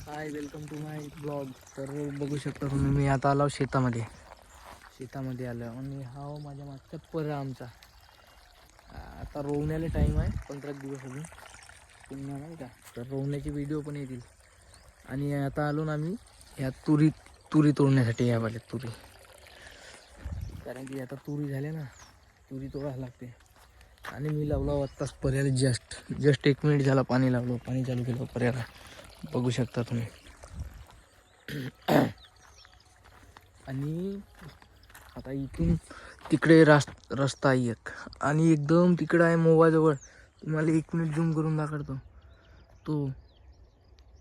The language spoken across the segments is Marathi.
High, welcome to my blog. तर बघू शकता तुम्ही, मी आता आलो शेतामध्ये आलो आणि हा माझ्या मागचा पर्रा आमचा. आता रोवण्याला टाईम आहे, 15 दिवस अजून पुन्हा नाही का, तर रोवण्याचे व्हिडिओ पण येतील. आणि आता आलो ना आम्ही ह्या तुरी तोडण्यासाठी. यावाले तुरी, कारण की आता तुरी झाल्या ना, तुरी तोडायला लागते. आणि मी लावलो आत्ताच पर्याला, जस्ट 1 मिनिट झाला पाणी लावलो, पाणी चालू केलं पर्याला. बघू शकता तुम्ही. आणि आता इथून तिकडे रस्ता आहे एक, आणि एकदम तिकडं आहे मोबाजवळ. तुम्हाला 1 मिनिट झूम करून दाखवतो. तो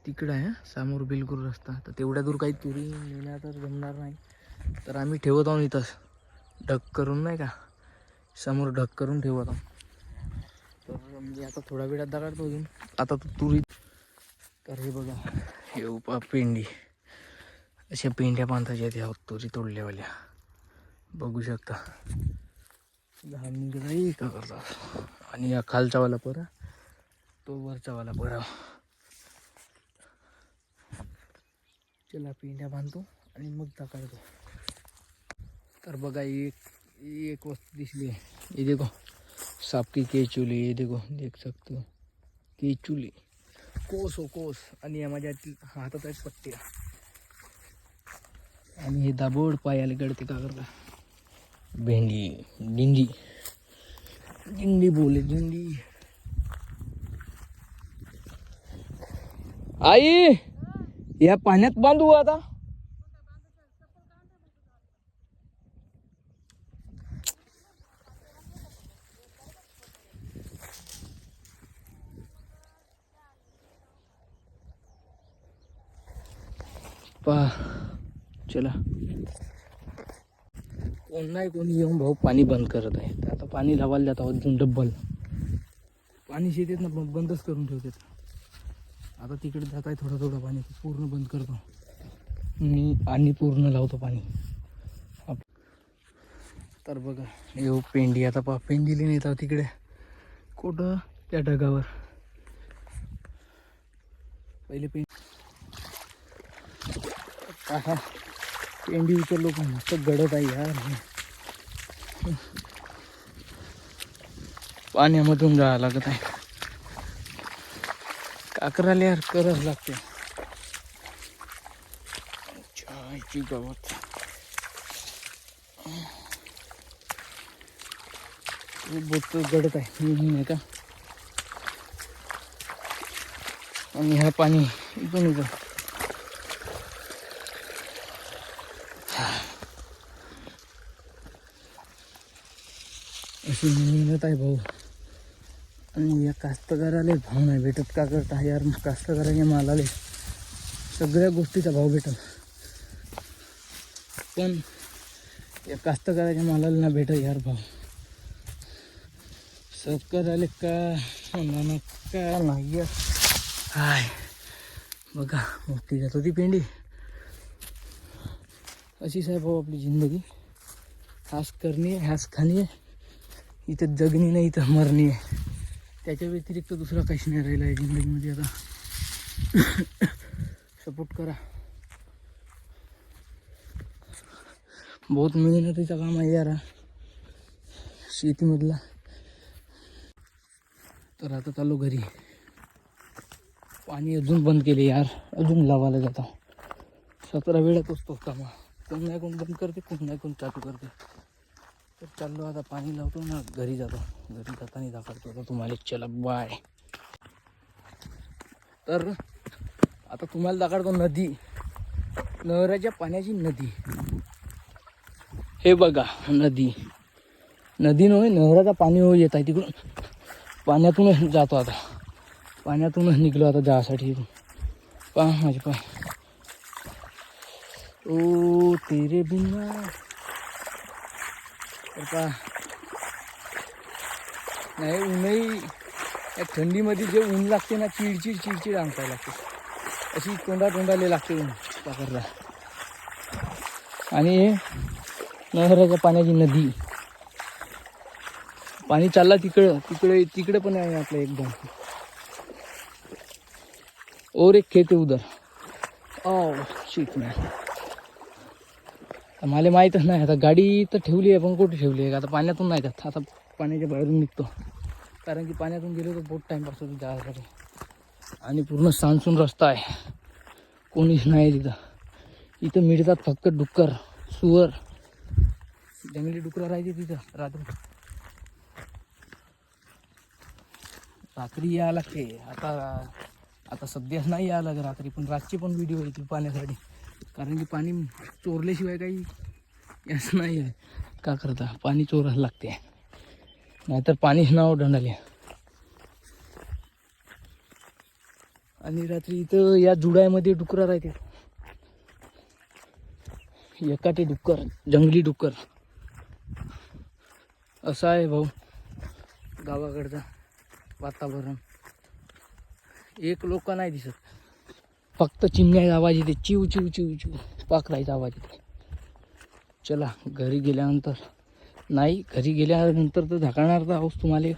तिकडं आहे समोर बिलकुल रस्ता. तर तेवढ्या दूर काही तुरी नेण्या तर जमणार नाही, तर आम्ही ठेवत आहोत इथंच ढक करून, नाही का, समोर ढक करून ठेवत आहोत. तर मी आता थोड्या वेळात दाखवतो अजून. आता तो तुरी, तर हे बघा, हे पेंडी, अशा पेंड्या बांधायच्या त्या तुरी तोडल्यावाल्या. बघू शकता 10 मिनिटं का करतात. आणि या खालचावाला परा, तो वरचावाला परा. चला पेंड्या बांधतो आणि मग टाकायचो. तर बघा, एक वस्तू दिसली है, ये देखो, सांप की केचुली. ये देखो, देख सकते हो, केचुली, कोस. आणि या माझ्या हातात आहेत पट्ट्या. आणि हे दाबोड पायाला गडते का करता. दिंडी बोले, दिंडी. आई, या पाण्यात बांधू आता. चला, कोणी येऊन भाऊ पाणी बंद करत आहे. तर आता पाणी लावायला जात आहोत अजून डब्बल. पाणी शेतीत ना बंदच करून ठेवतात. आता तिकडे जात आहे थोडं पाणी, पूर्ण बंद करतो मी आणि पूर्ण लावतो पाणी. तर बघा, येऊ पेंडी. आता पेंडीली नेता तिकडे कुठं, त्या ढगावर. पहिले पेंडी उचललो पण मस्त गडत आहे यार. पाण्यामधून जावं लागत आहे. काकराला यार करावं लागते. चायची गवत, बोट गडत आहे नाही का. आणि हा पाणी इथून अशी मेहनत आहे भाऊ. आणि या कास्तकाराला भाव नाही भेटत. का करता यार, कास्तकाराच्या मालाले सगळ्या गोष्टीचा भाव भेटत, पण या कास्तकाराच्या मालाला ना भेटत यार भाव. शेतकऱ्याला का म्हणा का नाही. हाय बघा, मोठी जात होती पेंडी. अशी साहेब भाऊ आपली जिंदगी. हास करणी आहे, हास खाणी आहे. इथं जगणी नाही, इथं मरणी आहे. त्याच्या व्यतिरिक्त दुसरा काहीच नाही राहिला आहे जिंदगीमध्ये. आता सपोर्ट करा. बहुत मेहनतीचा काम आहे यार शेतीमधला. तर आता चालू घरी. पाणी अजून बंद केले यार, अजून लावायला जातो. 17 वेळात असतो कामा. कोण नाही कोण बंद करते, कोण नाही कोण चालू करते. तर चाललो आता, पाणी लावतो ना, घरी जातो. घरी जाताना दाखवतो आता तुम्हाला. चला बाय. तर आता तुम्हाला दाखवतो नदी, नहराच्या पाण्याची नदी. हे बघा नदी नव्हे, नहराचा पाणी येत आहे तिकडून. पाण्यातूनच जातो आता, पाण्यातूनच निघलो आता जासाठी. माझे पाय, ओ तेरे बिना. नाही, ऊनही या थंडीमध्ये जे ऊन लागते ना, चिडचिड अंगायला लागते. अशी तोंडाले लागते ऊन पाकरला. आणि नहराच्या पाण्याची नदी, पाणी चालला तिकडे पण आहे आपलं एकदम. और एक खेत है उधर, शिट मॅन. मला माहीतच नाही आता. गाडी तर ठेवली आहे पण कुठे ठेवली आहे आता? पाण्यातून नाही जात आता, पाण्याच्या बाहेरून निघतो. कारण की पाण्यातून गेलो तर बहुत टाईमपास होतो जायसाठी. आणि पूर्ण सांसून रस्ता आहे, कोणीच नाही तिथं. इथं मिळतात फक्त डुक्कर, सुअर, जंगली डुकरं राहायचे तिथं रात्री. रात्री यायला लागते आता. आता सध्याच नाही यायला लागेल रात्री, पण रातची पण व्हिडिओ येतील पाण्यासाठी. कारण की पाणी चोरल्याशिवाय काही याच नाही आहे. का करता, पाणी चोरायला लागते, नाहीतर पाणीच नाव ढंडाले. आणि रात्री इथं या जुड्यामध्ये डुकरं राहते. एकाटे डुक्कर, जंगली डुक्कर. असं आहे भाऊ गावाकडचं वातावरण. एक लोक नाही दिसत, फक्त चिमण्याचा आवाज येते, चिव चिव चिव चिव, पाखराचा आवाज येते. चला घरी गेल्यानंतर, नाही घरी गेल्यानंतर तर दाखवणार तर आहोत तुम्हाला.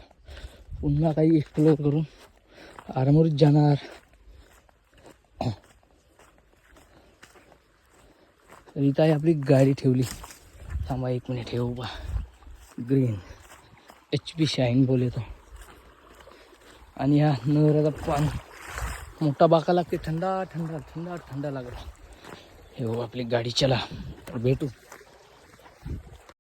पुन्हा काही एक्सप्लोअर करून आरमोरीत जाणार. तर इथं आहे आपली गाडी ठेवली. थांबा एक मिनिट, ठेवू बा. ग्रीन HP शाईन बोले तो. आणि ह्या नवऱ्याचा पाणी मोठा बाका लागते, थंडा थंडा थंडा थंडा लागला. हे हो आपली गाडी. चला तर भेटू.